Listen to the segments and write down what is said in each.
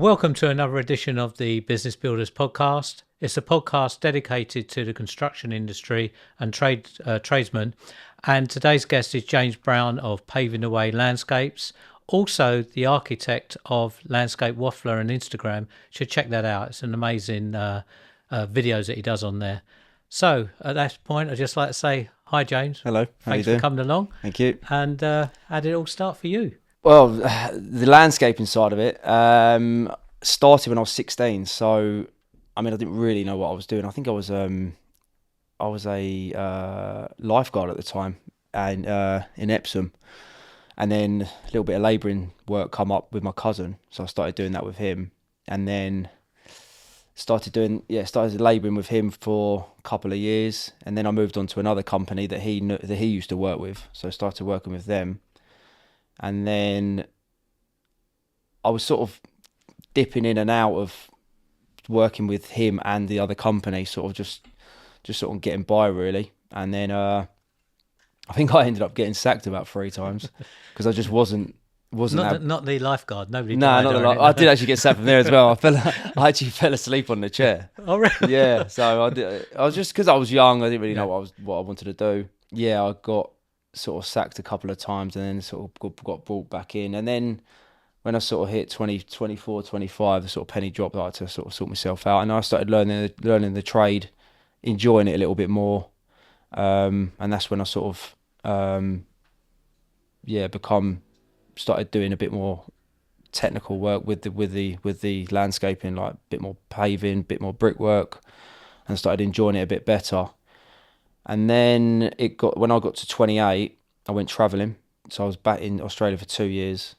Welcome to another edition of the Business Builders podcast. It's a podcast dedicated to the construction industry and tradesmen. And today's guest is James Brown of Paving the Way Landscapes, also the architect of Landscape Waffler on Instagram. You should check that out. It's an amazing videos that he does on there. So at that point, I'd just like to say hi, James. Hello. Thanks for coming along. Thank you. And how did it all start for you? Well, the landscaping side of it started when I was 16. So, I mean, I didn't really know what I was doing. I think I was a lifeguard at the time, and in Epsom, and then a little bit of labouring work come up with my cousin. So I started doing that with him, and then started labouring with him for a couple of years, and then I moved on to another company that he used to work with. So I started working with them. And then I was sort of dipping in and out of working with him and the other company, sort of just sort of getting by really. And then I think I ended up getting sacked about 3 times because I just wasn't Not the lifeguard. Nobody. No, not the lifeguard. I did actually get sacked from there as well. I actually fell asleep on the chair. Oh, really? Yeah. So I was just, because I was young, I didn't really know what I wanted to do. Yeah, I got sort of sacked a couple of times and then sort of got brought back in. And then when I sort of hit 24, 25, the sort of penny dropped. I had to sort of sort myself out, and I started learning the trade, enjoying it a little bit more. And that's when I sort of started doing a bit more technical work with the landscaping, like a bit more paving, a bit more brickwork, and started enjoying it a bit better. And then when I got to 28, I went travelling. So I was back in Australia for 2 years.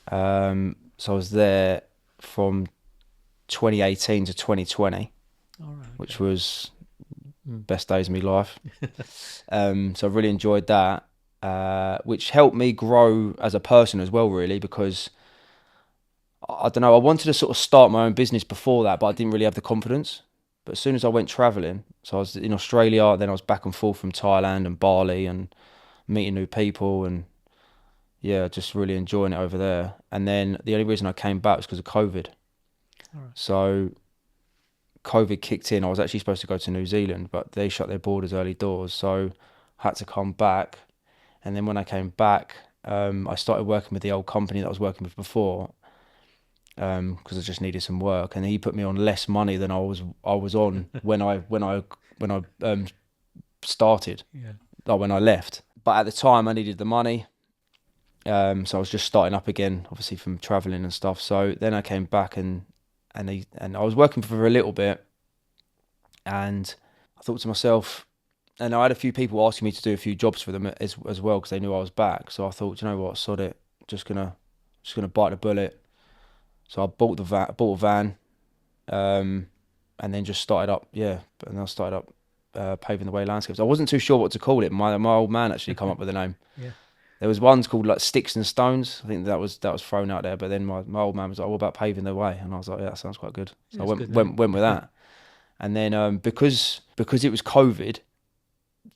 So I was there from 2018 to 2020, which was best days of my life. So I really enjoyed that, which helped me grow as a person as well, really, because I don't know, I wanted to sort of start my own business before that, but I didn't really have the confidence. But as soon as I went travelling, so I was in Australia, then I was back and forth from Thailand and Bali and meeting new people, and yeah, just really enjoying it over there. And then the only reason I came back was because of COVID. So COVID kicked in. I was actually supposed to go to New Zealand, but they shut their borders early doors, so I had to come back. And then when I came back, I started working with the old company that I was working with before, because I just needed some work, and he put me on less money than I was on when I started, like when I left. But at the time, I needed the money, so I was just starting up again, obviously from travelling and stuff. So then I came back, and I was working for a little bit, and I thought to myself, and I had a few people asking me to do a few jobs for them as well, because they knew I was back. So I thought, you know what, sod it, just gonna bite the bullet. So I bought a van, and then just started up, and I started up Paving the Way Landscapes. I wasn't too sure what to call it. My old man actually come up with the name. Yeah. There was ones called like Sticks and Stones. I think that was thrown out there. But then my old man was like, "What about Paving the Way?" And I was like, "Yeah, that sounds quite good." So I went with that. And then because it was COVID,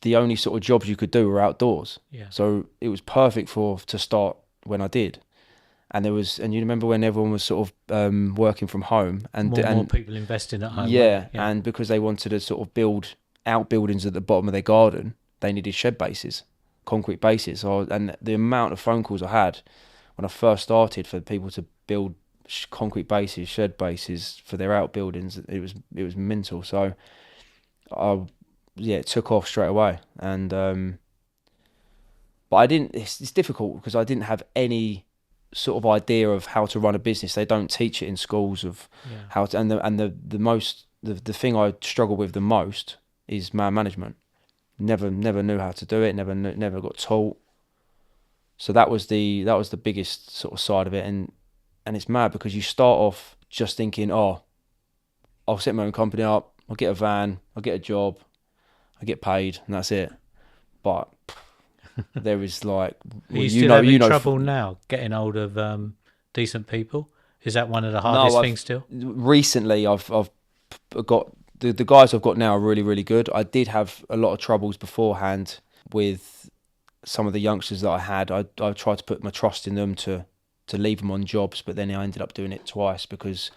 the only sort of jobs you could do were outdoors. Yeah. So it was perfect to start when I did. And you remember when everyone was sort of working from home, and more people investing at home. Yeah, and because they wanted to sort of build outbuildings at the bottom of their garden, they needed shed bases, concrete bases. And the amount of phone calls I had when I first started for people to build concrete bases, shed bases for their outbuildings, it was mental. So it took off straight away. And but I didn't. It's difficult because I didn't have any sort of idea of how to run a business. They don't teach it in schools of how to, and the thing I struggle with the most is man management. Never knew how to do it. Never got taught. So that was the biggest sort of side of it, and it's mad because you start off just thinking, oh, I'll set my own company up, I'll get a van, I'll get a job, I get paid, and that's it. But there is like, well, you still having trouble now getting hold of decent people? Is that one of the hardest things still? Recently, I've got the guys I've got now are really, really good. I did have a lot of troubles beforehand with some of the youngsters that I had. I tried to put my trust in them to to leave them on jobs, but then I ended up doing it twice because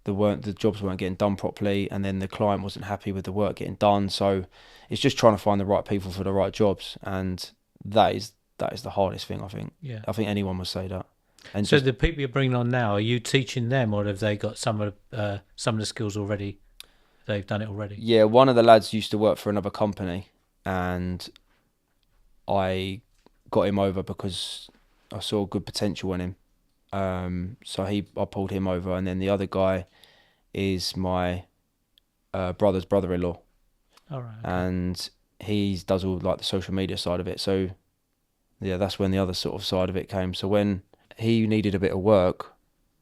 the jobs weren't getting done properly, and then the client wasn't happy with the work getting done. So it's just trying to find the right people for the right jobs, and that is the hardest thing, I think. Yeah. I think anyone would say that. And so the people you're bringing on now, are you teaching them, or have they got some of the skills already? They've done it already. yeah, one of the lads used to work for another company, and I got him over because I saw good potential in him. So I pulled him over, and then the other guy is my brother's brother-in-law, All right. Okay. and he does all like the social media side of it. So yeah, that's when the other sort of side of it came. So when he needed a bit of work,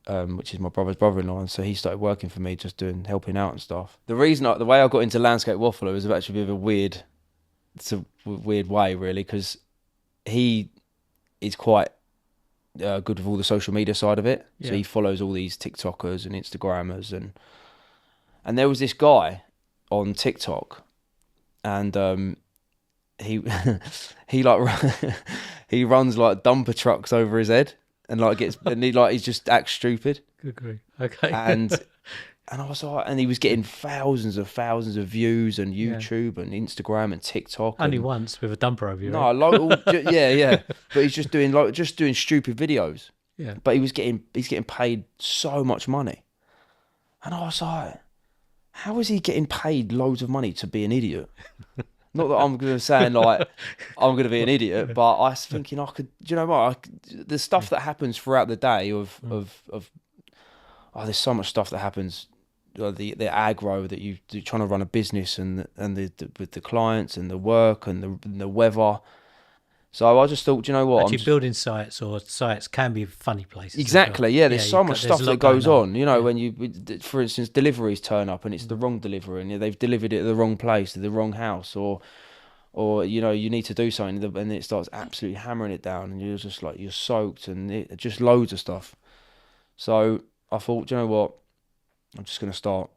which is my brother's brother-in-law, and so he started working for me, just helping out and stuff. The way I got into Landscape Waffler was actually a bit of it's a weird way really, because he is quite good with all the social media side of it. Yeah. So he follows all these TikTokers and Instagrammers, and there was this guy on TikTok, and he he like he runs like dumper trucks over his head, and like he just acts stupid. Good grief. Okay. And I was like, and he was getting thousands of views on YouTube and Instagram and TikTok. Only once with a dumper over you. No, yeah. But he's just doing stupid videos. Yeah. But he's getting paid so much money, and I was like, how is he getting paid loads of money to be an idiot? Not that I'm going to say like I'm going to be an idiot, but I was thinking I could. Do you know what? The stuff that happens throughout the day of there's so much stuff that happens. The aggro that you're trying to run a business, and with the clients and the work and the weather. So I just thought, do you know what? Actually, building sites or sites can be funny places. Exactly, yeah. There's so much stuff that goes on. You know, when for instance, deliveries turn up and it's the wrong delivery, and they've delivered it at the wrong place, to the wrong house, or you know, you need to do something, and it starts absolutely hammering it down, and you're just like, you're soaked, and just loads of stuff. So I thought, do you know what? I'm just going to start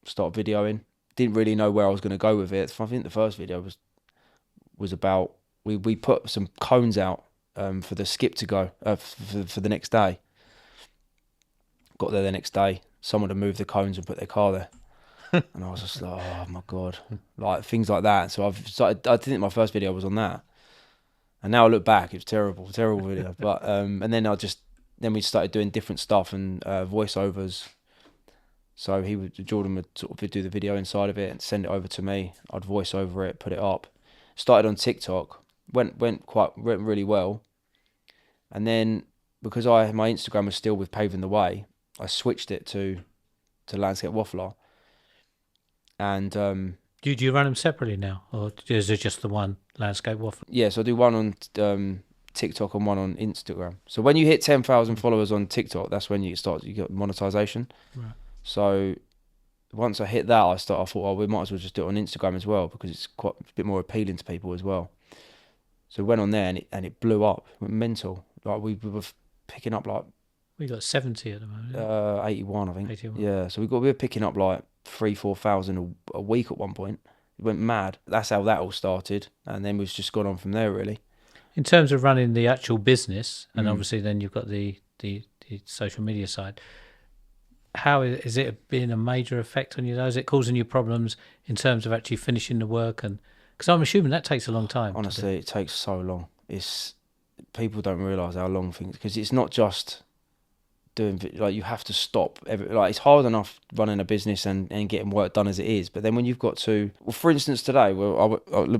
videoing. Didn't really know where I was going to go with it. I think the first video was about, we put some cones out for the skip to go for the next day. Got there the next day, someone had moved the cones and put their car there. And I was just like, oh my God, like things like that. So I think my first video was on that. And now I look back, it's terrible video. But and then we started doing different stuff and voiceovers. So Jordan would sort of do the video inside of it and send it over to me. I'd voice over it, put it up. Started on TikTok, went really well. And then because my Instagram was still with Paving the Way, I switched it to Landscape Waffler. And do you run them separately now, or is it just the one, Landscape Waffler? Yeah, so I do one on TikTok and one on Instagram. So when you hit 10,000 followers on TikTok, that's when you get monetization. Right. So once I hit that, I thought, oh, we might as well just do it on Instagram as well, because it's quite a bit more appealing to people as well. So we went on there and it blew up. It went mental. Like we were picking up like, we got 70 at the moment. 81, I think. 81. Yeah. So we were picking up like 3,000-4,000 a week at one point. It went mad. That's how that all started, and then we've just gone on from there really. In terms of running the actual business, and obviously then you've got the social media side. How is it been a major effect on you? Is it causing you problems in terms of actually finishing the work? And because I'm assuming that takes a long time. Honestly, it takes so long. People don't realise how long things, because it's not just doing, like, you have to stop. Like, it's hard enough running a business and getting work done as it is, but then when you've got to, well, for instance, today,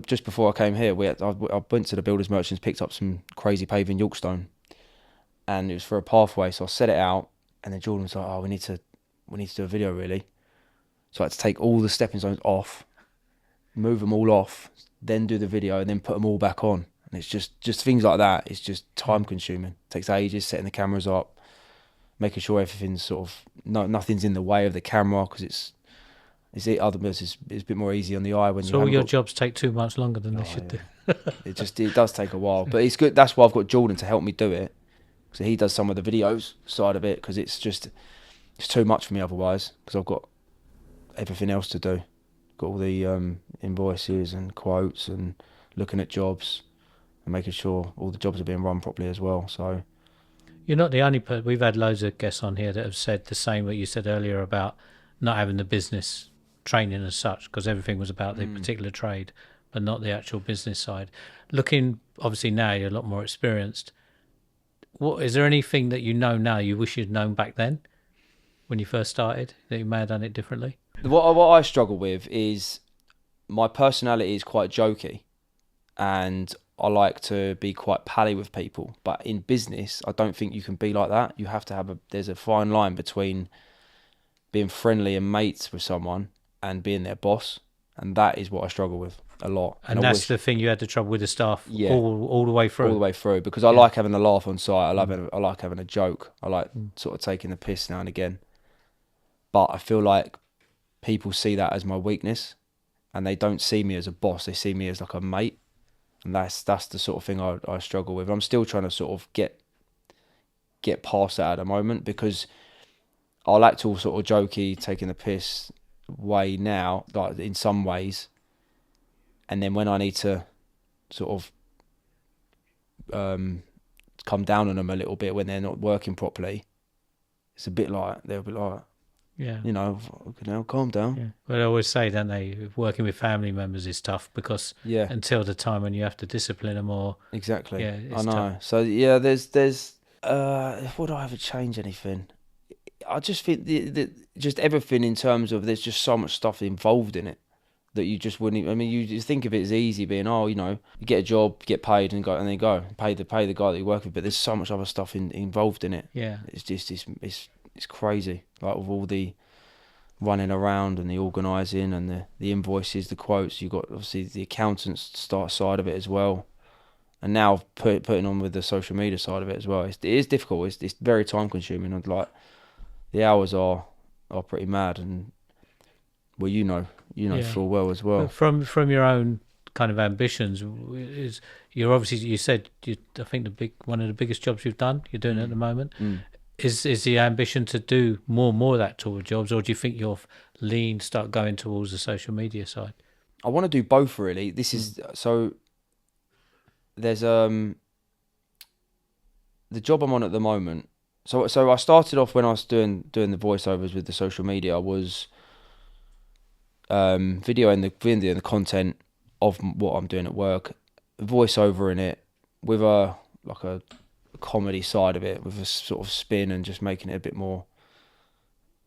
just before I came here, I went to the builders merchants, picked up some crazy paving Yorkstone, and it was for a pathway, so I set it out. And then Jordan was like, oh, we need to do a video really. So I had to take all the stepping stones off, move them all off, then do the video, and then put them all back on. And it's just things like that. It's just time consuming. It takes ages setting the cameras up, making sure everything's sort of, nothing's in the way of the camera, because it's a bit more easy on the eye when you. So all your jobs take 2 months longer than they should do. It does take a while, but it's good. That's why I've got Jordan to help me do it. So he does some of the videos side of it, because it's too much for me otherwise, because I've got everything else to do. Got all the invoices and quotes and looking at jobs and making sure all the jobs are being run properly as well. So You're not the only person. We've had loads of guests on here that have said the same what you said earlier about not having the business training as such, because everything was about the particular trade, but not the actual business side. Looking, obviously now you're a lot more experienced. What is there anything that you know now you wish you'd known back then when you first started that you may have done it differently? What I struggle with is my personality is quite jokey, and I like to be quite pally with people. But in business, I don't think you can be like that. You have to have there's a fine line between being friendly and mates with someone and being their boss, and that is what I struggle with a lot. And that's the thing, you had the trouble with the staff Yeah. all the way through. All the way through, because I like having a laugh on site. I like having a joke. I like sort of taking the piss now and again. But I feel like people see that as my weakness, and they don't see me as a boss. They see me as like a mate, and that's the sort of thing I struggle with. I'm still trying to sort of get past that at the moment, because I'll act all sort of jokey, taking the piss way now, like in some ways, and then when I need to sort of come down on them a little bit when they're not working properly, it's a bit like they'll be like, yeah, you know, now calm down. Yeah. But I always say, don't they, working with family members is tough, because until the time when you have to discipline them or exactly, it's I know. tough. So yeah, there's would I ever change anything? I just think just everything in terms of there's just so much stuff involved in it that you just wouldn't. I mean, you just think of it as easy, being you know, you get a job, get paid, and then go pay the guy that you work with. But there's so much other stuff involved in it. Yeah, it's just it's crazy. Like with all the running around and the organising and the invoices, the quotes. You've got obviously the accountants side of it as well, and now putting on with the social media side of it as well. It is difficult. It's very time consuming, and like the hours are pretty mad. And well, you know full well as well. But from your own kind of ambitions, you're obviously, you said I think one of the biggest jobs you've done, you're doing it at the moment. Is the ambition to do more of that toward jobs, or do you think you'll start going towards the social media side? I want to do both, really. This is so. There's the job I'm on at the moment. So I started off when I was doing the voiceovers with the social media. I was videoing the content of what I'm doing at work, voiceover in it with a comedy side of it, with a sort of spin and just making it a bit more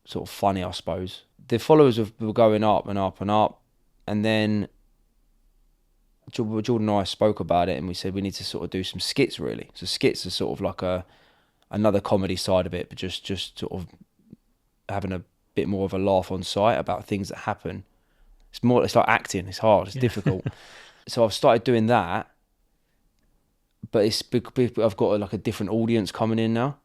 sort of funny, I suppose. The followers were going up and up and up, and then Jordan and I spoke about it, and we said we need to sort of do some skits, really. So skits are sort of like another comedy side of it, but just sort of having a bit more of a laugh on site about things that happen. It's like acting. It's hard. It's difficult. So I've started doing that, but I've got like a different audience coming in now.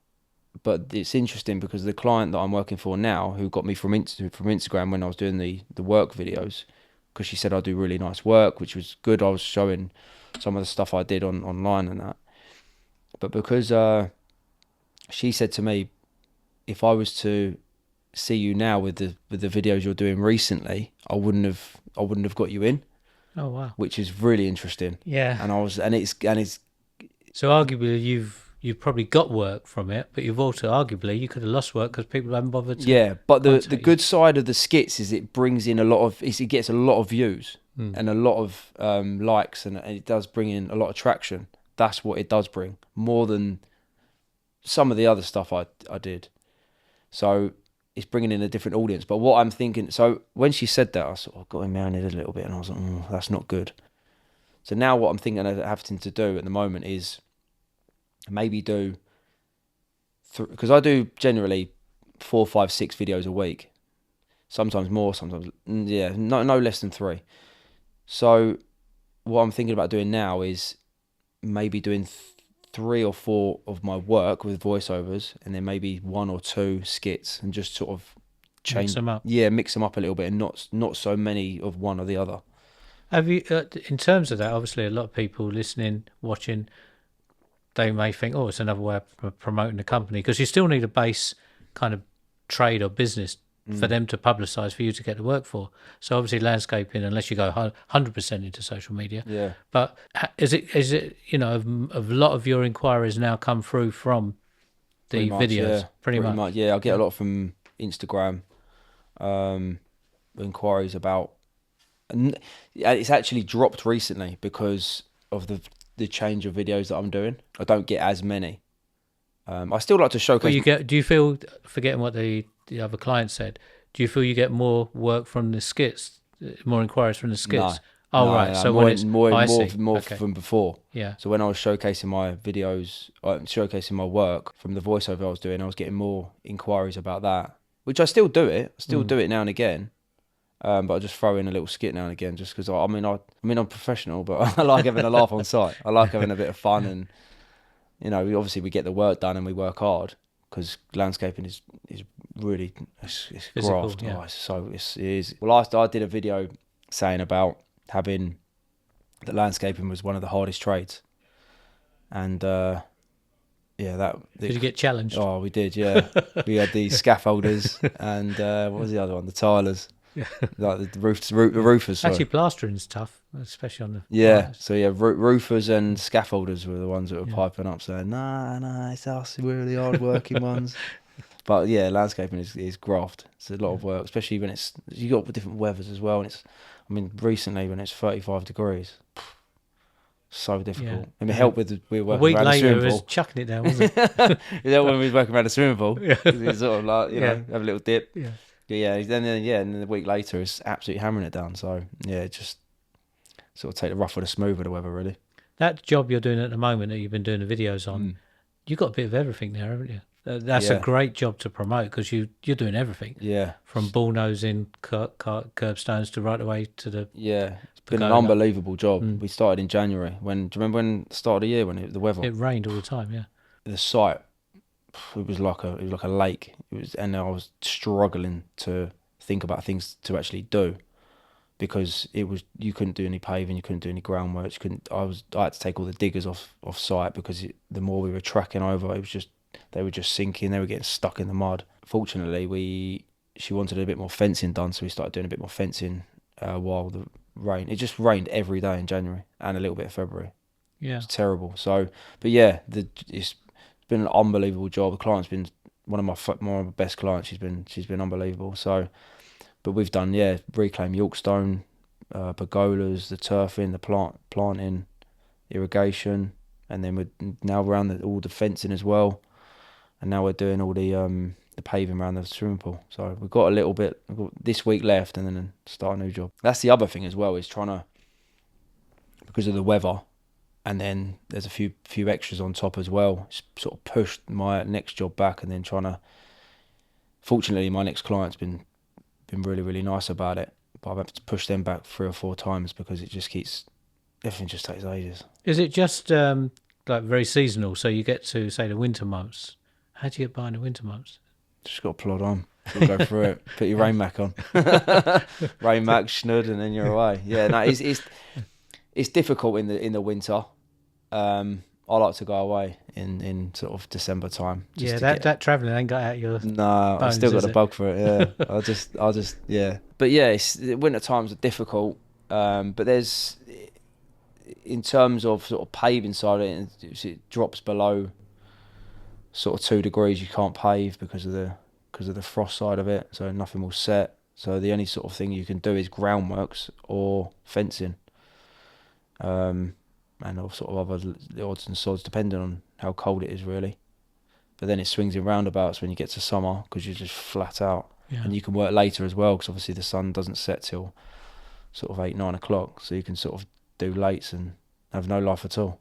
But it's interesting because the client that I'm working for now, who got me from Instagram when I was doing the work videos, because she said I do really nice work, which was good. I was showing some of the stuff I did online and that. But because she said to me, if I was to see you now with the videos you're doing recently, I wouldn't have got you in. Oh wow! Which is really interesting. Yeah. And it's so arguably you've probably got work from it, but you've also arguably you could have lost work because people haven't bothered to. Yeah, but the good side of the skits is it brings in it gets a lot of views and a lot of likes, and it does bring in a lot of traction. That's what it does bring, more than some of the other stuff I did. So it's bringing in a different audience. But what I'm thinking, so when she said that, I sort of got in my own head a little bit, and I was like, that's not good. So now what I'm thinking of having to do at the moment is maybe do, because I do generally 4, 5, 6 videos a week, sometimes more, sometimes no less than 3. So what I'm thinking about doing now is maybe doing 3 or 4 of my work with voiceovers, and then maybe 1 or 2 skits, and just sort of change mix them up. Yeah, mix them up a little bit, and not so many of one or the other. Have you, in terms of that, obviously a lot of people listening, watching, they may think, oh, it's another way of promoting the company, because you still need a base kind of trade or business for them to publicise, for you to get the work for. So obviously landscaping, unless you go 100% into social media. Yeah. But is it a lot of your inquiries now come through from the videos? Yeah, Pretty much. Yeah, I get a lot from Instagram inquiries about, and it's actually dropped recently because of the change of videos that I'm doing. I don't get as many. I still like to But showcase. you get. Do you feel, forgetting what the other client said? Do you feel you get more work from the skits, more inquiries from the No, skits? Oh right. no, So when it's I see. more Okay. from before. Yeah. So when I was showcasing my videos, showcasing my work from the voiceover I was doing, I was getting more inquiries about that, which I still do it. I still do it now and again. But I just throw in a little skit now and again, just because I mean I'm professional, but I like having a laugh on site. I like having a bit of fun, and obviously we get the work done and we work hard because landscaping is really it's Physical, graft. yeah. It is. Well, I did a video saying about having that landscaping was one of the hardest trades, and Did you get challenged? oh, we did, yeah. We had the scaffolders and what was the other one? The tilers. Yeah. Like the roofers. Sorry. Actually, plastering's tough, especially on the Yeah, fires. so yeah, roofers and scaffolders were the ones that were piping up saying, nah, it's us, we're the hard working ones. But yeah, landscaping is graft. It's a lot of work, especially when you got different weathers as well. And recently when it's 35 degrees, so difficult. Yeah. And it helped we were A working week around the later, it swimming was pool. chucking it down, wasn't it? Is that when we was working around the swimming pool? Yeah. It's sort of like, have a little dip. Yeah. Yeah, and then a week later, it's absolutely hammering it down. So yeah, just sort of take the rough with the smooth of the weather, really. That job you're doing at the moment that you've been doing the videos on, you've got a bit of everything there, haven't you? That's a great job to promote because you're doing everything. Yeah. From bullnosing, curbstones to right away to the... Yeah, it's been an pergola. unbelievable job. We started in January. Do you remember when the start of the year when the weather? It rained all the time, yeah. The site, it was like a lake. And I was struggling to think about things to actually do because you couldn't do any paving, you couldn't do any groundwork. I had to take all the diggers off site because the more we were tracking over, they were just sinking. They were getting stuck in the mud. Fortunately, she wanted a bit more fencing done, so we started doing a bit more fencing while the rain. It just rained every day in January and a little bit of February. Yeah. It's terrible. So, but yeah, it's been an unbelievable job. The client's been one of my best clients. She's been unbelievable. So, but we've done reclaim Yorkstone, pergolas, the turfing, the planting, irrigation, and then we're now around all the fencing as well. And now we're doing all the paving around the swimming pool. So we've got we've got this week left and then start a new job. That's the other thing as well, is trying to, because of the weather, and then there's a few extras on top as well, sort of pushed my next job back, and then trying to, fortunately my next client's been really, really nice about it, but I've had to push them back 3 or 4 times because everything just takes ages. Is it just like very seasonal? So you get to, say, the winter months. How do you get by in the winter months? Just got to plod on. Go through it. Put your rain mac on. Rain mac, schnud, and then you're away. Yeah, no, it's difficult in the winter. I like to go away in sort of December time. That travelling ain't got out your No, I've still got the bug for it. Yeah, I'll just yeah. But yeah, winter times are difficult. But there's, in terms of sort of paving side of it, it drops below sort of 2 degrees. You can't pave because of the frost side of it. So nothing will set. So the only sort of thing you can do is groundworks or fencing. And all sort of other odds and sods, depending on how cold it is, really. But then it swings in roundabouts when you get to summer because you're just flat out. Yeah. And you can work later as well because obviously the sun doesn't set till sort of 8-9 o'clock, so you can sort of do lates and have no life at all.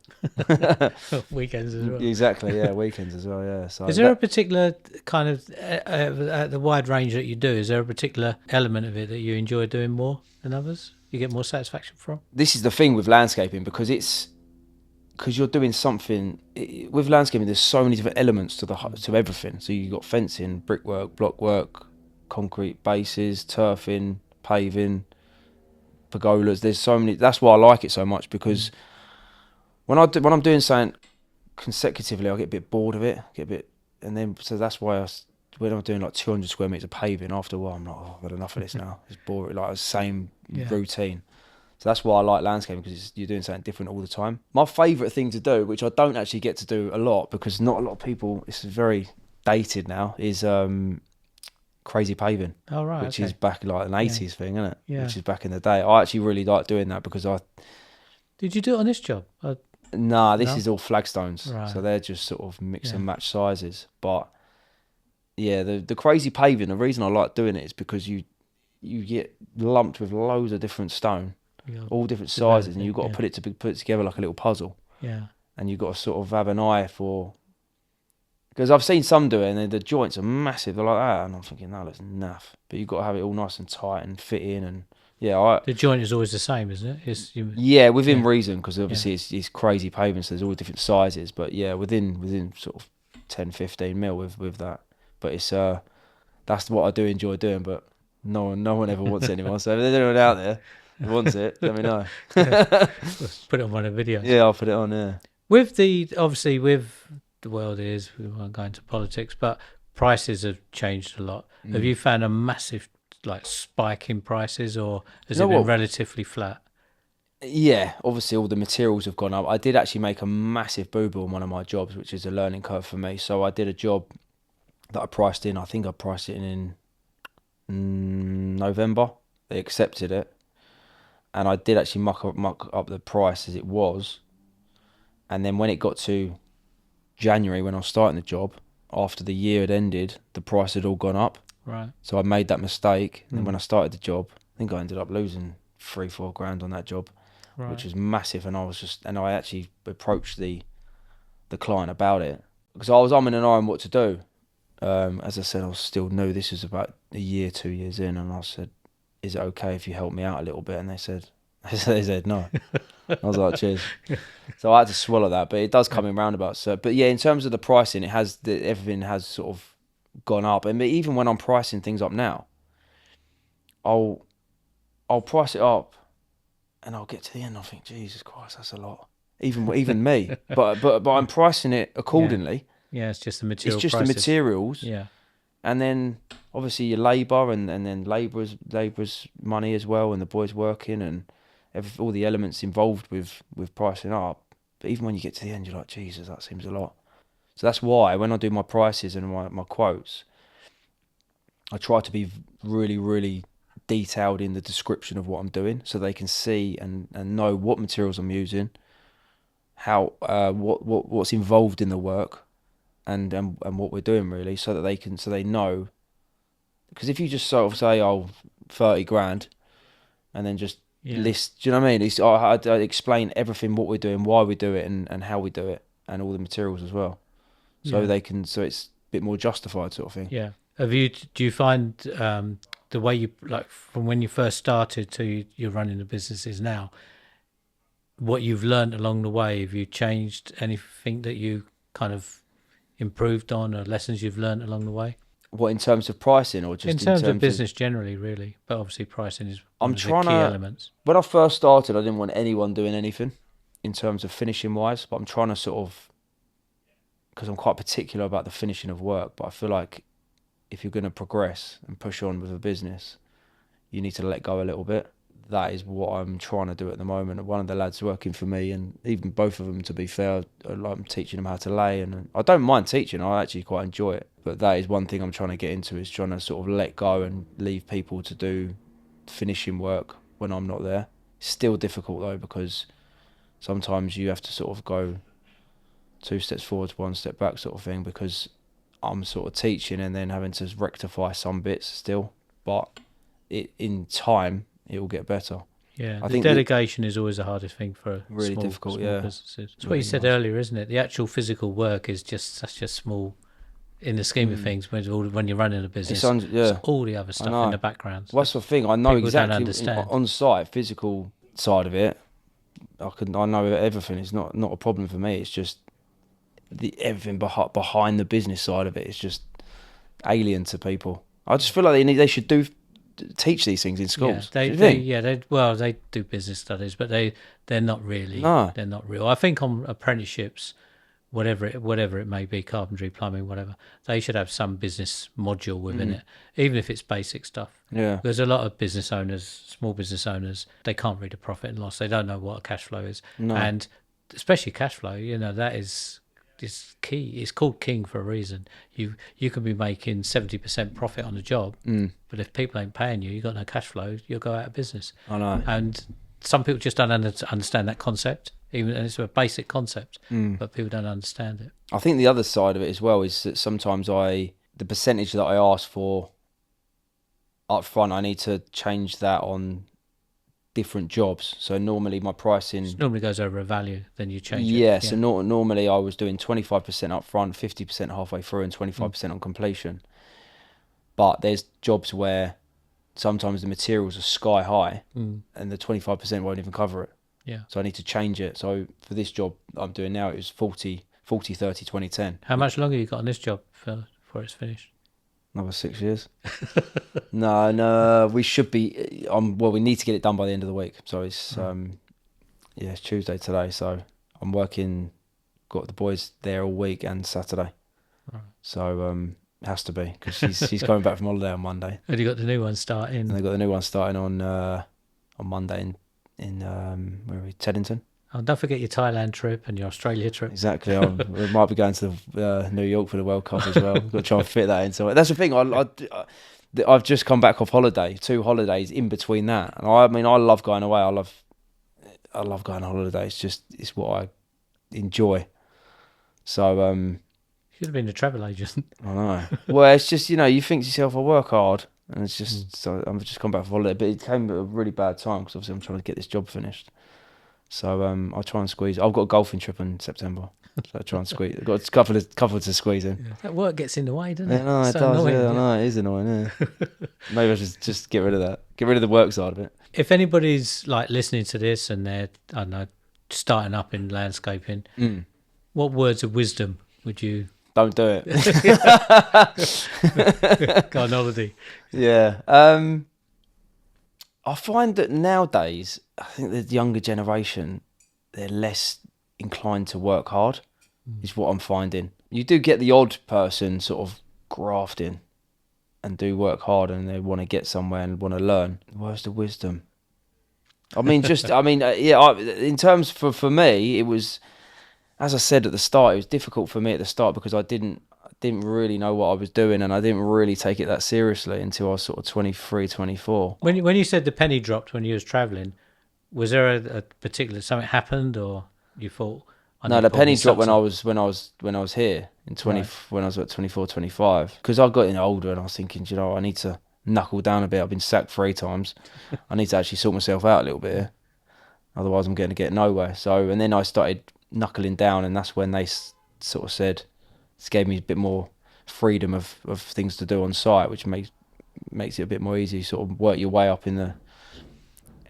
Weekends as well. Exactly, yeah, weekends as well, yeah. So is there a particular kind of the wide range that you do? Is there a particular element of it that you enjoy doing more than others? You get more satisfaction from? This is the thing with landscaping, because you're doing something with landscaping. There's so many different elements to everything. So you've got fencing, brickwork, blockwork, concrete bases, turfing, paving, pergolas. There's so many. That's why I like it so much, because when I'm doing something consecutively, I get a bit bored of it. And then so that's why when I'm doing like 200 square meters of paving, after a while I'm like, I've had enough of this now. It's boring, like the same routine. So that's why I like landscaping, because you're doing something different all the time. My favourite thing to do, which I don't actually get to do a lot because not a lot of people, it's very dated now, is crazy paving, Oh, right. which Okay. is back like an 80s thing, isn't it? Yeah. Which is back in the day. I actually really like doing that because Did you do it on this job? this No. is all flagstones, so Right. they're just sort of mix Yeah. and match sizes. But yeah, the crazy paving, the reason I like doing it is because you get lumped with loads of different stone, You're all different sizes, and developing. you've got to Yeah. put it together like a little puzzle. Yeah. And you've got to sort of have an eye for, because I've seen some do it and the joints are massive. They're like that, and I'm thinking, no, that's naff. But you've got to have it all nice and tight and fit in, and yeah, The joint is always the same, isn't it? yeah, within Yeah. reason, because Yeah. obviously it's crazy pavement, so there's all different sizes. But yeah, within sort of 10, 15 mil with that. But it's that's what I do enjoy doing. But no one ever wants it anymore. So if there's anyone out there who wants it, let me know. Let's put it on one of the videos. Yeah, I'll put it on. Yeah. Obviously with the world is, we won't go into politics, but prices have changed a lot. Have you found a massive like spike in prices, or has You it know been what? relatively flat? Yeah, obviously all the materials have gone up. I did actually make a massive boo-boo on one of my jobs, which is a learning curve for me. So I did a job that I priced in. I think I priced it in November. They accepted it, and I did actually muck up the price as it was. And then when it got to January, when I was starting the job, after the year had ended, the price had all gone up. Right. So I made that mistake, and then when I started the job, I think I ended up losing 3-4 grand on that job, Right. which was massive. And I actually approached the client about it because I was umming and ahhing what to do. As I said, I was still new. This was about a year, 2 years in, and I said, "Is it okay if you help me out a little bit?" And they said no. I was like, "Cheers." So I had to swallow that, but it does come in roundabouts. So, but yeah, in terms of the pricing, everything has sort of gone up. And even when I'm pricing things up now, I'll price it up, and I'll get to the end. And I think, Jesus Christ, that's a lot. Even me, but I'm pricing it accordingly. Yeah, it's just the It's material just prices. the materials, Yeah. and then obviously your labour and then labourers money as well, and the boys working and all the elements involved with pricing up. But even when you get to the end, you're like, Jesus, that seems a lot. So that's why when I do my prices and my quotes, I try to be really, really detailed in the description of what I'm doing, so they can see and know what materials I'm using, how what's involved in the work, and what we're doing really, so that they know. Because if you just sort of say, 30 grand, and then just list, do you know what I mean? I explain everything, what we're doing, why we do it, and how we do it, and all the materials as well, so so it's a bit more justified sort of thing. Yeah. Do you find the way you, like, from when you first started to you're running the businesses now, what you've learned along the way, have you changed anything that you kind of improved on, or lessons you've learned along the way? What, in terms of pricing, or just In terms of business generally, really, but obviously pricing is one of the key elements. When I first started, I didn't want anyone doing anything in terms of finishing wise, but I'm trying to sort of, because I'm quite particular about the finishing of work, but I feel like if you're going to progress and push on with a business, you need to let go a little bit. That is what I'm trying to do at the moment. One of the lads working for me, and even both of them, to be fair, I'm teaching them how to lay, and I don't mind teaching. I actually quite enjoy it. But that is one thing I'm trying to get into, is trying to sort of let go and leave people to do finishing work when I'm not there. It's still difficult though, because sometimes you have to sort of go 2 steps forwards, 1 step back sort of thing, because I'm sort of teaching and then having to rectify some bits still. But in time, it will get better. Yeah, I the think delegation is always the hardest thing for really small difficult, yeah. businesses. It's what Really you said nice. earlier, isn't it? The actual physical work is just such a small, in the scheme of things, when you're running a business. It's all the other stuff in the background. Well, that's the thing. I know People don't exactly understand. on site, physical side of it. I know everything. It's not a problem for me. It's just everything behind the business side of it is just alien to people. I just feel like they should teach these things in schools. They do business studies, but they're not really. No. They're not real. I think on apprenticeships, whatever it may be, carpentry, plumbing, whatever, they should have some business module within it, even if it's basic stuff. Yeah. There's a lot of business owners, small business owners, they can't read a profit and loss. They don't know what a cash flow is, and especially cash flow. That is is key. It's called king for a reason. You can be making 70% profit on a job, but if people ain't paying you, you got no cash flow, you'll go out of business. I know. And some people just don't understand that concept, even and it's a basic concept, but people don't understand it. I think the other side of it as well is that sometimes the percentage that I ask for up front, I need to change that on different jobs. So normally my pricing It normally goes over a value, then you change it. yeah, so normally I was doing 25% up front, 50% halfway through, and 25% on completion. But there's jobs where sometimes the materials are sky high and the 25% won't even cover it. Yeah. So I need to change it. So for this job I'm doing now, it was 40, 30, 20, 10. How much longer you got on this job before it's finished? Another 6 years. No, we should be. Well, we need to get it done by the end of the week. So it's it's Tuesday today. So I'm working. Got the boys there all week and Saturday. Right. So it has to be because she's coming back from holiday on Monday. And you got the new one starting. And they got the new one starting on Monday in where are we? Teddington. Oh, don't forget your Thailand trip and your Australia trip. Exactly. We might be going to New York for the World Cup as well. We've got to try and fit that into it. That's the thing. I've just come back off holiday, 2 holidays in between that. And I mean, I love going away. I love going on holiday. It's what I enjoy. So Should have been a travel agent. I know. Well, it's just, you think to yourself, I work hard, and it's just so I've just come back from holiday, but it came at a really bad time because obviously I'm trying to get this job finished. So I'll try and squeeze. I've got a golfing trip in September, so I try and squeeze. I've got a couple to squeeze in. Yeah. That work gets in the way, doesn't it? Yeah, no, it So does. annoying, Yeah, I know it is annoying. Yeah. Maybe I should just get rid of that. Get rid of the work side of it. If anybody's like listening to this and they're, I don't know, starting up in landscaping, what words of wisdom would you? Don't do it. Go on holiday. Yeah. I find that nowadays, I think the younger generation, they're less inclined to work hard, is what I'm finding. You do get the odd person sort of grafting and do work hard and they want to get somewhere and want to learn. Where's the wisdom? I mean, in terms for me, it was, as I said at the start, it was difficult for me at the start because I didn't really know what I was doing and I didn't really take it that seriously until I was sort of 23, 24. When you said the penny dropped when you was travelling, was there a particular something happened or you thought? No, the penny dropped when I was here in 20 Right. when I was at 24, 25 because I got older and I was thinking, I need to knuckle down a bit. I've been sacked 3 times. I need to actually sort myself out a little bit here. Otherwise, I'm going to get nowhere. So, and then I started knuckling down, and that's when they sort of said, it gave me a bit more freedom of things to do on site, which makes it a bit more easy. Sort of work your way up in the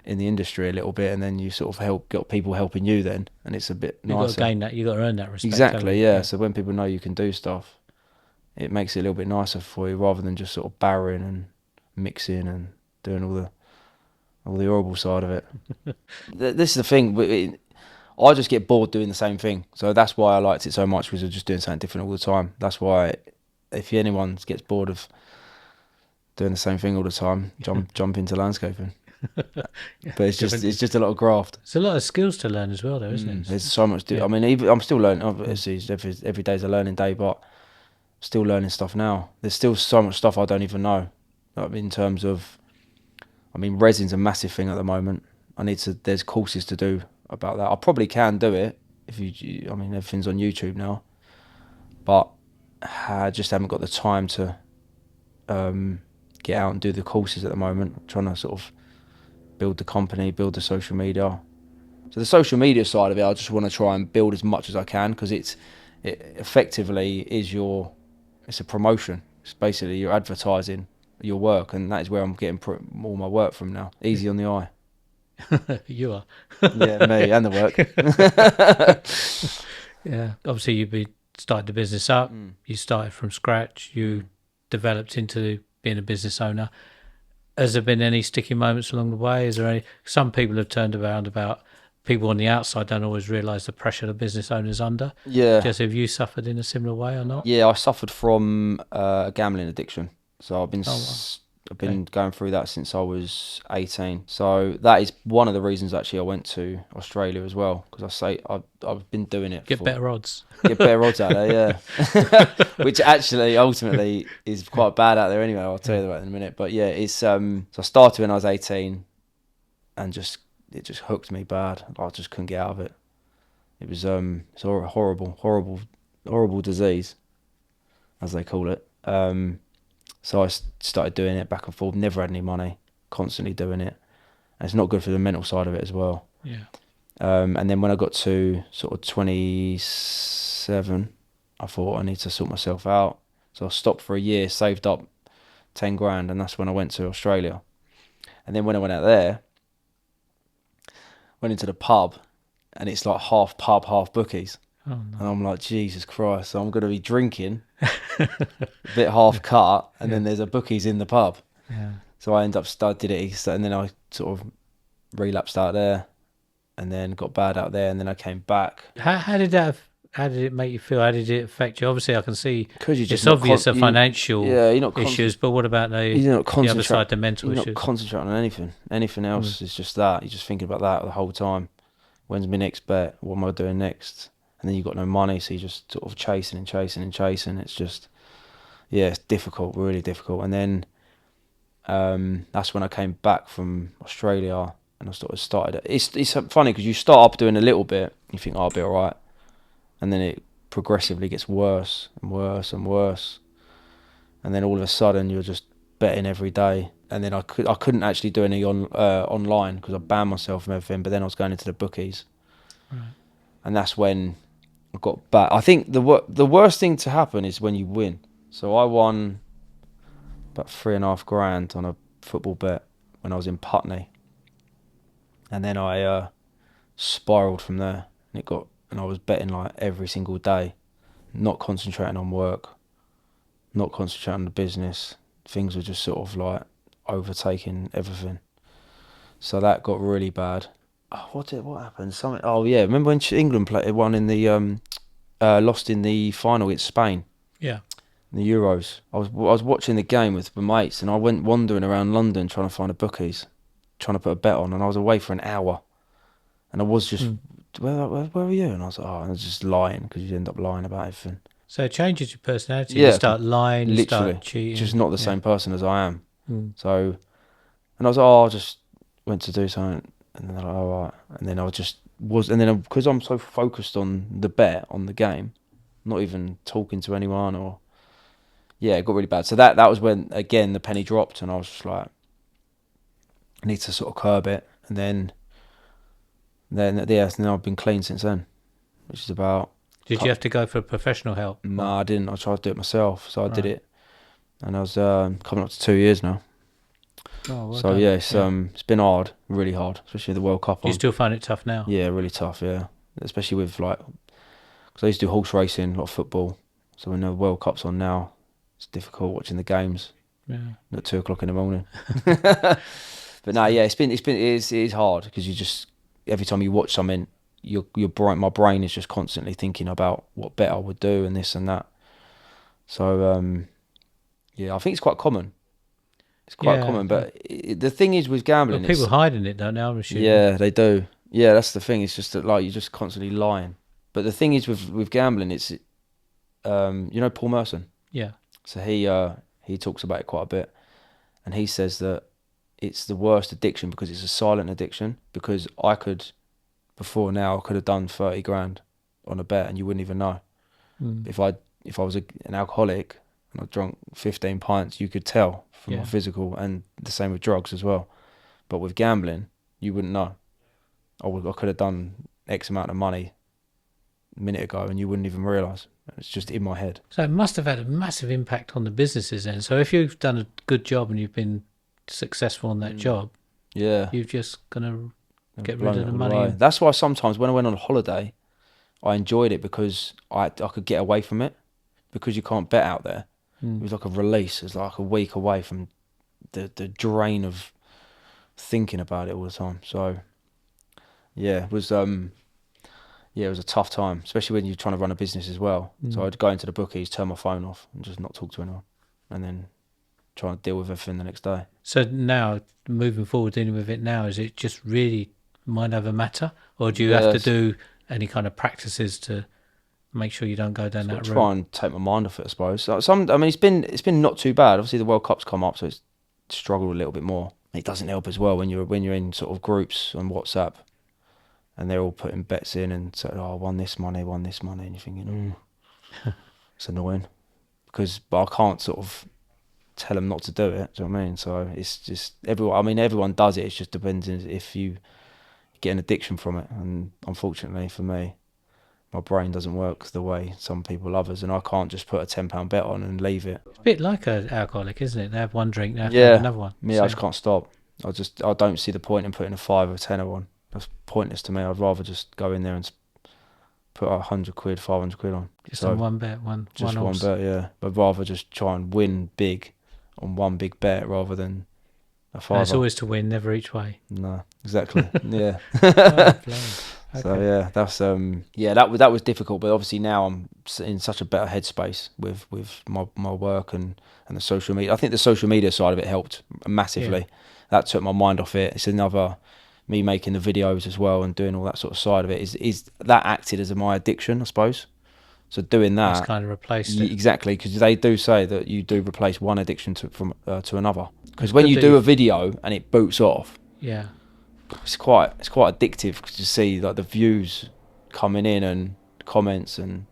industry a little bit, and then you sort of got people helping you then, and it's a bit nicer. You've got to gain that. You've got to earn that respect. Exactly, yeah. So when people know you can do stuff, it makes it a little bit nicer for you rather than just sort of barring and mixing and doing all the horrible side of it. This is the thing. I just get bored doing the same thing. So that's why I liked it so much, because I was just doing something different all the time. That's why if anyone gets bored of doing the same thing all the time, jump into landscaping. But it's just a lot of graft. It's a lot of skills to learn as well, though, isn't it? There's so much. I mean, I'm still learning. Obviously, every day's a learning day, but still learning stuff now. There's still so much stuff I don't even know. In terms of, resin's a massive thing at the moment. There's courses to do about that. I probably can do it if everything's on YouTube now, but I just haven't got the time to get out and do the courses at the moment. I'm trying to sort of build the company, build the social media. So the social media side of it, I just want to try and build as much as I can, because it effectively is it's a promotion. It's basically you're advertising your work, and that is where I'm getting all my work from now. Easy on the eye. You are. Yeah, me and the work. Yeah, obviously you started the business up. You started from scratch. You developed into being a business owner. Has there been any sticky moments along the way? Is there any? Some people have turned around about people on the outside don't always realise the pressure the business owner's under. Yeah. Just have you suffered in a similar way or not? Yeah, I suffered from a gambling addiction. So I've been I've Okay. been going through that since I was 18. So that is one of the reasons actually I went to Australia as well, because I've been doing it Get for better odds. get better odds out there, yeah. Which actually ultimately is quite bad out there anyway. I'll tell Yeah. you that in a minute. But yeah, it's so I started when I was 18, and it just hooked me bad. I just couldn't get out of it. It was it's a horrible disease, as they call it. So I started doing it back and forth. Never had any money. Constantly doing it, and it's not good for the mental side of it as well. Yeah. And then when I got to sort of 27, I thought I need to sort myself out. So I stopped for a year, saved up 10 grand, and that's when I went to Australia. And then when I went out there, went into the pub, and it's like half pub, half bookies. Oh And no. I'm like, Jesus Christ, so I'm going to be drinking, a bit half cut, and Yeah. then there's a bookies in the pub. Yeah. So I ended up did it, and then I sort of relapsed out there, and then got bad out there, and then I came back. How did that? How did it make you feel? How did it affect you? Obviously, I can see Because you're just it's not obvious the financial yeah, you're not issues, but what about you're not the other side, the mental you're not issues? concentrating on anything Mm. else. Is just that you're just thinking about that the whole time. When's my next bet? What am I doing next? And then you've got no money, so you're just sort of chasing and chasing and chasing. It's just, yeah, it's difficult, really difficult. And then that's when I came back from Australia, and I sort of started. It's funny because you start up doing a little bit, you think, oh, I'll be all right, and then it progressively gets worse and worse and worse, and then all of a sudden you're just betting every day. And then I couldn't actually do any online because I banned myself from everything. But then I was going into the bookies, Right. and that's when I got back. I think the worst thing to happen is when you win. So I won about 3.5 grand on a football bet when I was in Putney, and then I spiraled from there. And I was betting like every single day, not concentrating on work, not concentrating on the business. Things were just sort of like overtaking everything. So that got really bad. Oh, what happened? Something. Oh yeah, remember when England played won in the lost in the final against Spain Yeah. in the Euros. I was watching the game with my mates, and I went wandering around London trying to find a bookies, trying to put a bet on, and I was away for an hour, and I was just Mm. where are you? And I was like, oh, and I was just lying because you end up lying about everything. So it changes your personality. You Yeah, start lying. You literally, start just cheating. not the Yeah. same person as I am. Mm. So, and I was like, oh, I just went to do something, and then they're like, all right, and then I just was, and then because I'm so focused on the bet on the game, not even talking to anyone or yeah, it got really bad. So that was when again the penny dropped, and I was just like, I need to sort of curb it, and then yeah, then I've been clean since then, which is about. Did you have to go for professional help? No, Or? I didn't. I tried to do it myself, so I did Right. it, and I was coming up to 2 years now. Oh, well So done. yeah, Yeah. it's been hard, really hard, especially with the World Cup Do you on. still find it tough now? Yeah, really tough. Yeah, especially with like, because I used to do horse racing, a lot of football. So when the World Cup's on now, it's difficult watching the games Yeah. at 2 o'clock in the morning. But no, So, yeah, it is hard because you just every time you watch something, your brain, my brain is just constantly thinking about what bet I would do and this and that. So yeah, I think it's quite common. It's quite yeah. common, but the thing is with Well, gambling, people it's hiding it, don't they? I'm assuming. yeah, they do. Yeah, that's the thing. It's just that like you're just constantly lying. But the thing is with gambling, it's you know Paul Merson. Yeah. So he talks about it quite a bit, and he says that it's the worst addiction because it's a silent addiction. Because before now I could have done 30 grand on a bet and you wouldn't even know. Mm. If I was an alcoholic and I drunk 15 pints, you could tell from my Yeah. physical, and the same with drugs as well. But with gambling, you wouldn't know. I could have done X amount of money a minute ago and you wouldn't even realise. It's just in my head. So it must have had a massive impact on the businesses then. So if you've done a good job and you've been successful on that job, Yeah, you're just gonna I've get rid blown of it the all money away. and That's why sometimes when I went on a holiday, I enjoyed it because I could get away from it because you can't bet out there. It mm. was like a release. It was like a week away from the drain of thinking about it all the time. So yeah, it was a tough time, especially when you're trying to run a business as well. So Mm. I'd go into the bookies, turn my phone off, and just not talk to anyone, and then trying to deal with everything the next day. So now, moving forward, dealing with it now, is it just really mind over matter, or do you have to Yes. do any kind of practices to make sure you don't go down that Try route? and take my mind off it, I suppose. Like I mean, it's been not too bad. Obviously, the World Cup's come up, so it's struggled a little bit more. It doesn't help as well when you're in sort of groups on WhatsApp, and they're all putting bets in and saying, "Oh, I won this money, and you're thinking, it's annoying but I can't sort of tell them not to do it. Do you know what I mean? So it's just everyone. I mean, everyone does it. It just depends if you get an addiction from it, and unfortunately for me, my brain doesn't work the way some people others, and I can't just put a £10 bet on and leave it. It's a bit like an alcoholic, isn't it? They have one drink, they have to have Yeah, another one. me, I just can't stop. I don't see the point in putting a 5 or 10 on. That's pointless to me. I'd rather just go in there and put £100, £500 on. Just on one bet, one one bet, yeah. I'd rather just try and win big on one big bet rather than a fiver. And it's always to win, never each way. No, exactly. Yeah. Okay. So yeah, that's that was difficult, but obviously now I'm in such a better headspace with my work and the social media. I think the social media side of it helped massively. Yeah. That took my mind off it. It's another me making the videos as well and doing all that sort of side of it is that acted as my addiction, I suppose. So doing that, It's kind of replaced it. exactly, because they do say that you do replace one addiction to another. Because when you do a video and it boots off, yeah, it's quite addictive to see like the views coming in and comments and.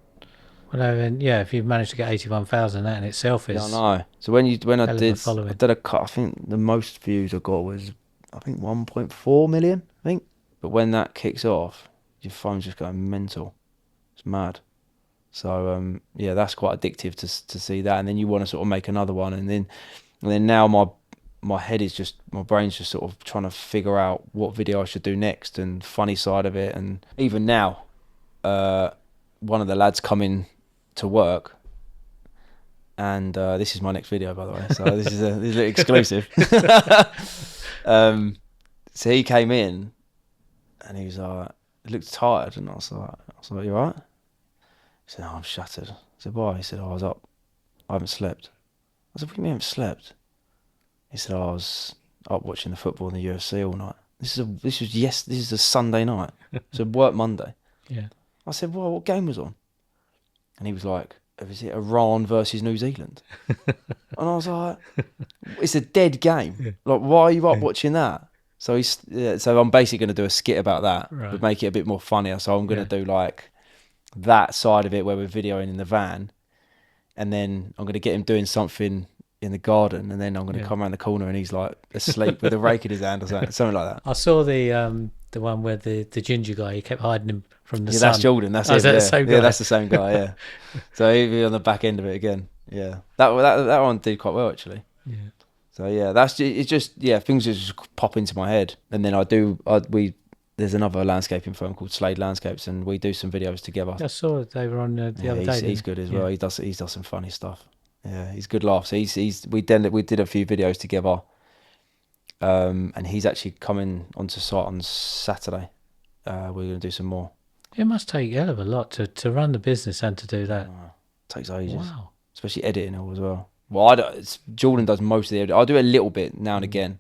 well, then, yeah, if you've managed to get 81,000, that in itself is. Yeah, I know. So when I did a cut, I think the most views I got was 1.4 million. I think, but when that kicks off, your phone's just going mental. It's mad. So yeah, that's quite addictive to see that, and then you want to sort of make another one, and then now my head is just, my brain's just sort of trying to figure out what video I should do next and funny side of it. And even now, one of the lads coming to work, and this is my next video, by the way. So this is a little exclusive. So he came in, and he was like, he looked tired, and I was like, you alright? He said, "Oh, I'm shattered." I said, "Why?" He said, "Oh, I was up. I haven't slept." I said, "What do you mean you haven't slept?" He said, "Oh, I was up watching the football in the UFC all night." This is a Sunday night. So work Monday. Yeah. I said, "Well, what game was on?" And he was like, "Was it Iran versus New Zealand?" And I was like, "It's a dead game. Yeah. Like, why are you up watching that?" So so I'm basically going to do a skit about that, but make it a bit more funnier. So I'm going to do like that side of it where we're videoing in the van, and then I'm going to get him doing something in the garden, and then I'm going to come around the corner and he's like asleep with a rake in his hand or something like that. I saw the one where the ginger guy, he kept hiding him from the sun. That's Jordan. That's it. That the same guy? Yeah, that's the same guy. Yeah. So he'll be on the back end of it again. Yeah, that one did quite well actually. Yeah. So yeah, it's just things just pop into my head, and then there's another landscaping firm called Slade Landscapes, and we do some videos together. I saw they were on the other day. He's good as well. He does some funny stuff. Yeah, he's good laughs. We did a few videos together, and he's actually coming onto site on Saturday. We're going to do some more. It must take a hell of a lot to run the business and to do that. Takes ages. Wow. Especially editing all as well. Well, Jordan does most of the editing. I do a little bit now and again,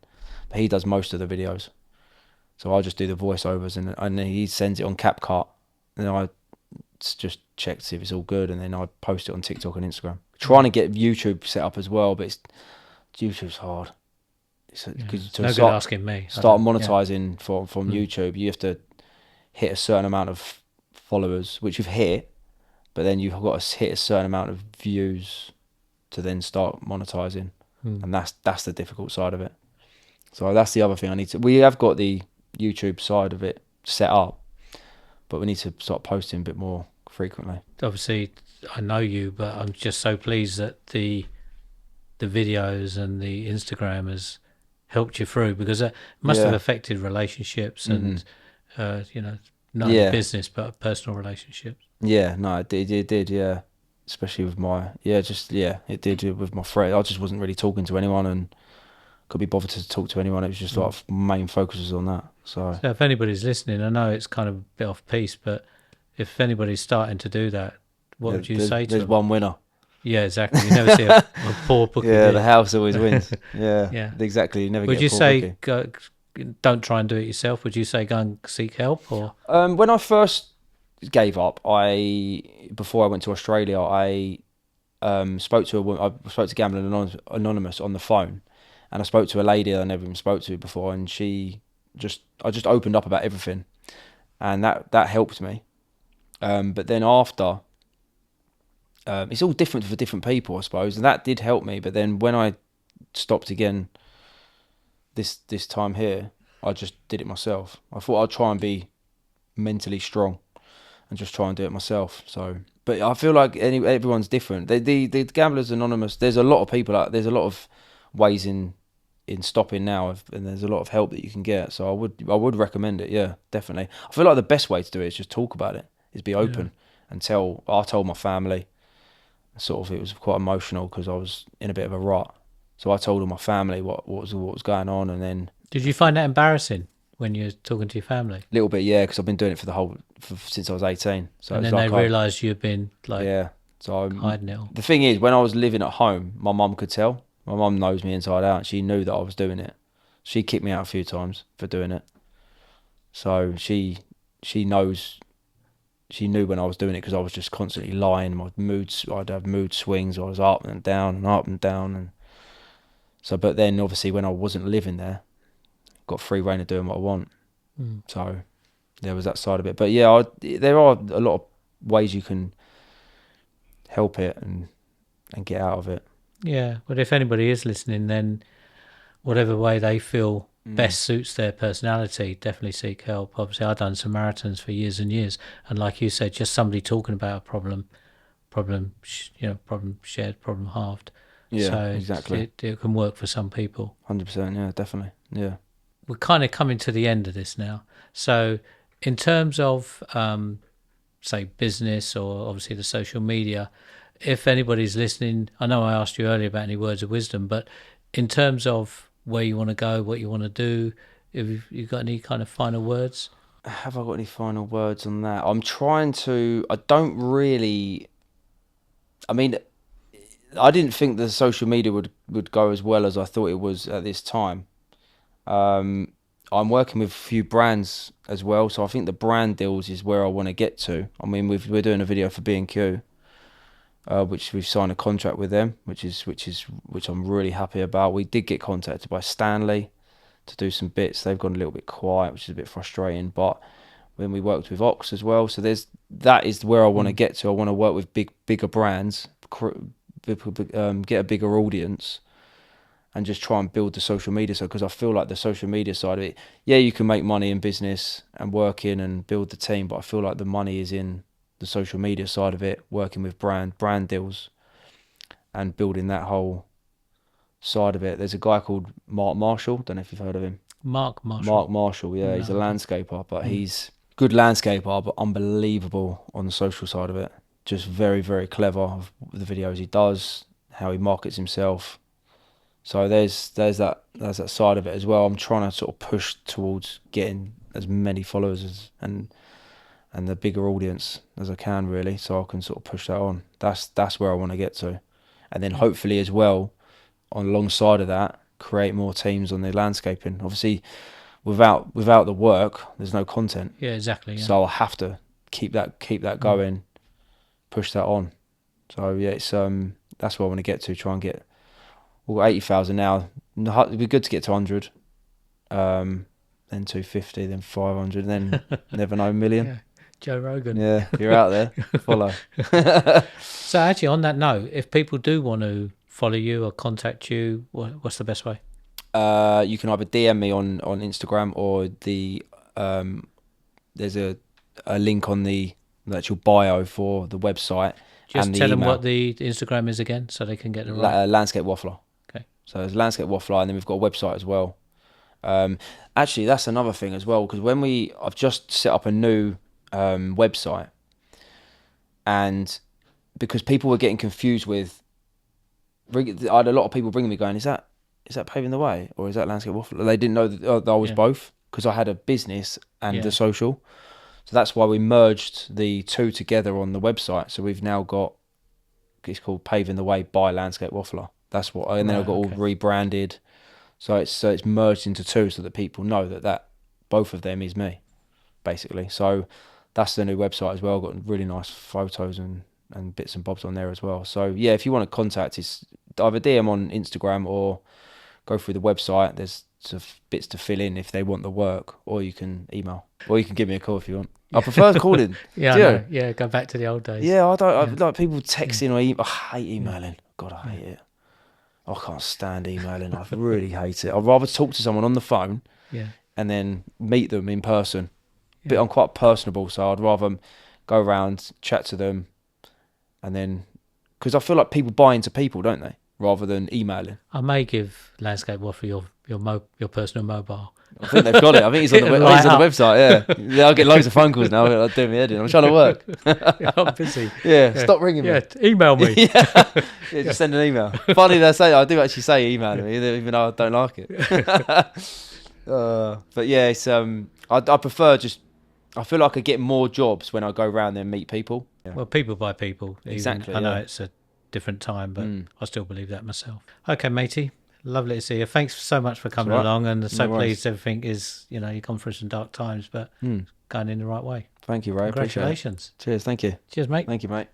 but he does most of the videos. So I just do the voiceovers, and then he sends it on CapCut, and then I just check to see if it's all good, and then I post it on TikTok and Instagram. Trying to get YouTube set up as well, but YouTube's hard. No good asking me. Start monetizing from YouTube, you have to hit a certain amount of followers, which you've hit, but then you've got to hit a certain amount of views to then start monetizing, and that's the difficult side of it. So that's the other thing we have got the YouTube side of it set up, but we need to start posting a bit more frequently. Obviously, I know you, but I'm just so pleased that the videos and the Instagram has helped you through, because it must have affected relationships and not only business but personal relationships. Yeah, no, it did, yeah. Especially with it did with my friend. I just wasn't really talking to anyone and could be bothered to talk to anyone. It was just like main focus was on that. So if anybody's listening, I know it's kind of a bit off piece, but if anybody's starting to do that, what would you say to them? There's one winner. Yeah, exactly. You never see a poor bookie, Yeah, do the you? house always wins. Yeah, Yeah. exactly. You never Would get a you poor say bookie. don't try and do it yourself? Would you say go and seek help or? When I first gave up, before I went to Australia, I spoke to a woman. I spoke to Gambling Anonymous on the phone, and I spoke to a lady I never even spoke to before, and I just opened up about everything, and that helped me. But then after, it's all different for different people, I suppose, and that did help me. But then when I stopped again this time here, I just did it myself. I thought I'd try and be mentally strong and just try and do it myself. So, but I feel like everyone's different. The Gamblers Anonymous. There's a lot of people out. There's a lot of ways in stopping now, and there's a lot of help that you can get. So I would recommend it. Yeah, definitely. I feel like the best way to do it is just talk about it. Is be Yeah. open and tell. I told my family. Sort of, it was quite emotional because I was in a bit of a rut. So I told all my family what was going on, and then Did you find that embarrassing when you're talking to your family? a little bit, yeah, because I've been doing it since I was 18. So And it's then they like realised you've been like yeah. So hiding it all. the thing is, when I was living at home, my mum could tell. My mum knows me inside out. She knew that I was doing it. She kicked me out a few times for doing it. So she knows. She knew when I was doing it because I was just constantly lying. I'd have mood swings. I was up and down and up and down, and so. But then obviously when I wasn't living there, got free reign of doing what I want. Mm. So there was that side of it. But yeah, there are a lot of ways you can help it and get out of it. Yeah, but if anybody is listening, then whatever way they feel Mm. best suits their personality, definitely seek help. Obviously, I've done Samaritans for years and years, and like you said, just somebody talking about a problem shared, problem halved. Yeah, So exactly. it can work for some people. 100%. Yeah, definitely. Yeah. We're kind of coming to the end of this now. So, in terms of say business or obviously the social media, if anybody's listening, I know I asked you earlier about any words of wisdom, but in terms of where you want to go, what you want to do, if you've got any kind of final words? Have I got any final words on that? I'm trying to. I don't really. I mean, I didn't think the social media would go as well as I thought it was at this time. Um, I'm working with a few brands as well, so I think the brand deals is where I want to get to. I mean, we're doing a video for B&Q, which we've signed a contract with them, which I'm really happy about. We did get contacted by Stanley to do some bits. They've gone a little bit quiet, which is a bit frustrating. But when we worked with Ox as well, so that is where I want to Mm. get to. I want to work with bigger brands, get a bigger audience, and just try and build the social media. So because I feel like the social media side of it, yeah, you can make money in business and work in and build the team, but I feel like the money is in the social media side of it, working with brand deals and building that whole side of it. There's a guy called Mark Marshall. Don't know if you've heard of him. Mark Marshall. Mark Marshall, yeah, he's a No, I don't. landscaper, but Mm. he's good landscaper, but unbelievable on the social side of it. Just very, very clever of the videos he does, how he markets himself. So there's that side of it as well. I'm trying to sort of push towards getting as many followers and the bigger audience as I can really, so I can sort of push that on. That's where I want to get to, and then Yeah. hopefully as well, on alongside of that, create more teams on the landscaping. Obviously, without the work, there's no content. Yeah, exactly. Yeah. So I have to keep that Mm. going, push that on. So yeah, it's that's where I want to get to. Try and get 80,000 now. It'd be good to get to 100, then 250, then 500, then never know, million. Yeah. Joe Rogan. Yeah, if you're out there, follow. So actually, on that note, if people do want to follow you or contact you, what's the best way? You can either DM me on Instagram or there's a link on the actual bio for the website Just and the tell them email. what the Instagram is again, so they can get the right. Landscape Waffler. Okay. So there's Landscape Waffler, and then we've got a website as well. Actually, that's another thing as well, because I've just set up a new website, and because people were getting confused with, I had a lot of people bringing me going, is that Paving the Way or is that Landscape Waffler? They didn't know that I was Yeah. both, because I had a business and Yeah. the social. So that's why we merged the two together on the website. So we've now got it's called Paving the Way by Landscape Waffler. That's what, and then I've got all rebranded. So it's merged into two, so that people know that both of them is me, basically. So that's the new website as well. Got really nice photos and bits and bobs on there as well. So yeah, if you want to contact, it's either DM on Instagram or go through the website. There's sort of bits to fill in if they want the work, or you can email, or you can give me a call if you want. I prefer calling. Yeah, go back to the old days. Yeah, I like people texting or I hate emailing. God, I hate it. I can't stand emailing. I really hate it. I'd rather talk to someone on the phone and then meet them in person. But I'm quite personable, so I'd rather go around, chat to them, and then, because I feel like people buy into people, don't they? Rather than emailing. I may give Landscape Waffler your personal mobile. I think they've got it. I think it's on the website. Yeah, I get loads of phone calls now. I'm doing my head in. I'm trying to work. I'm busy. Stop ringing me. Yeah, email me. Just send an email. Funny they say, I do actually say email me, even though I don't like it. But yeah, it's I prefer just. I feel like I get more jobs when I go around there and meet people. Yeah. Well, people by people. Exactly. I know it's a different time, but I still believe that myself. Okay, matey. Lovely to see you. Thanks so much for coming along, and so pleased everything is, you've gone through some dark times, but going in the right way. Thank you, Ray. Congratulations. Cheers. Thank you. Cheers, mate. Thank you, mate.